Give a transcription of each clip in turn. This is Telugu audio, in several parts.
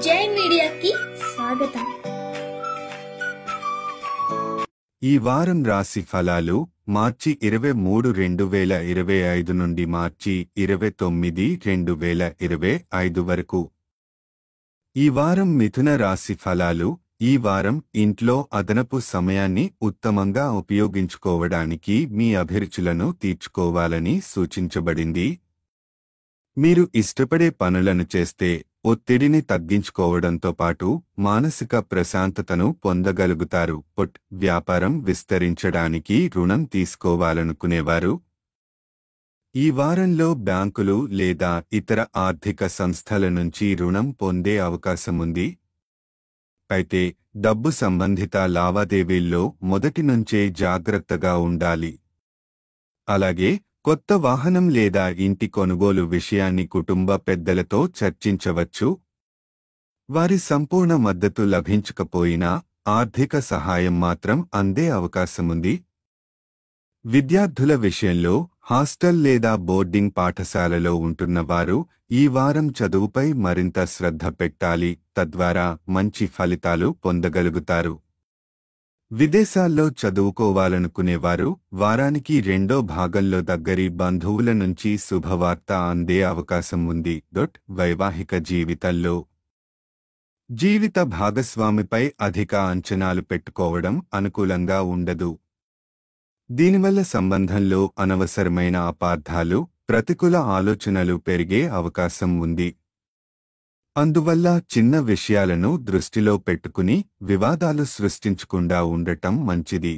జై మీడియాకి స్వాగతం. ఈ వారం రాశి ఫలాలు మార్చి 23, 2025 నుండి మార్చి 29, 2025 వరకు. ఈ వారం మిథున రాశి ఫలాలు. ఈ వారం ఇంట్లో అదనపు సమయాన్ని ఉత్తమంగా ఉపయోగించుకోవడానికి మీ అభిరుచులను తీర్చుకోవాలని సూచించబడింది. మీరు ఇష్టపడే పనులను చేస్తే ఒత్తిడిని తగ్గించుకోవడంతో పాటు మానసిక ప్రశాంతతను పొందగలుగుతారు. వ్యాపారం విస్తరించడానికి రుణం తీసుకోవాలనుకునేవారు. ఈ వారంలో బ్యాంకులు లేదా ఇతర ఆర్థిక సంస్థల నుంచి రుణం పొందే అవకాశముంది. అయితే డబ్బు సంబంధిత లావాదేవీల్లో మొదటి నుంచే జాగ్రత్తగా ఉండాలి. అలాగే కొత్త వాహనం లేదా ఇంటి కొనుగోలు విషయాన్ని కుటుంబ పెద్దలతో చర్చించవచ్చు. వారి సంపూర్ణ మద్దతు లభించకపోయినా ఆర్థిక సహాయం మాత్రం అందే అవకాశముంది. విద్యార్థుల విషయంలో హాస్టల్ లేదా బోర్డింగ్ పాఠశాలలో ఉంటున్న వారు ఈ వారం చదువుపై మరింత శ్రద్ధ పెట్టాలి. తద్వారా మంచి ఫలితాలు పొందగలుగుతారు. విదేశాల్లో చదువుకోవాలనుకునేవారు వారానికి రెండో భాగంలో దగ్గరి బంధువుల నుంచి శుభవార్త అందే అవకాశం ఉంది. వైవాహిక జీవితంలో జీవిత భాగస్వామిపై అధిక అంచనాలు పెట్టుకోవడం అనుకూలంగా ఉండదు. దీనివల్ల సంబంధంలో అనవసరమైన అపార్థాలు, ప్రతికూల ఆలోచనలు పెరిగే అవకాశం ఉంది. అందువల్ల చిన్న విషయాలను దృష్టిలో పెట్టుకుని వివాదాలు సృష్టించకుండా ఉండటం మంచిది.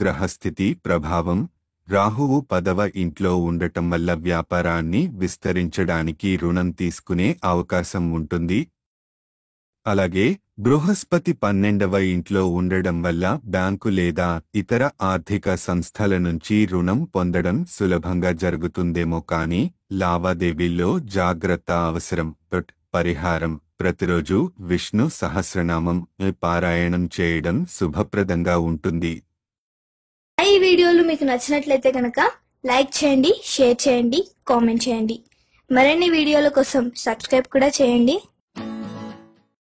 గ్రహస్థితి ప్రభావం. రాహువు 10వ ఇంట్లో ఉండటం వల్ల వ్యాపారాన్ని విస్తరించడానికి రుణం తీసుకునే అవకాశం ఉంటుంది. అలాగే బృహస్పతి 12వ ఇంట్లో ఉండడం వల్ల బ్యాంకు లేదా ఇతర ఆర్థిక సంస్థల నుంచి రుణం పొందడం సులభంగా జరుగుతుందేమో కానీ లావాదేవీల్లో జాగ్రత్త అవసరం. పరిహారం. ప్రతిరోజు విష్ణు సహస్రనామం పారాయణం చేయడం శుభప్రదంగా ఉంటుంది. ఈ వీడియోలు మీకు నచ్చినట్లయితే కనుక లైక్ చేయండి, షేర్ చేయండి, కామెంట్ చేయండి. మరిన్ని వీడియోల కోసం సబ్స్క్రైబ్ కూడా చేయండి.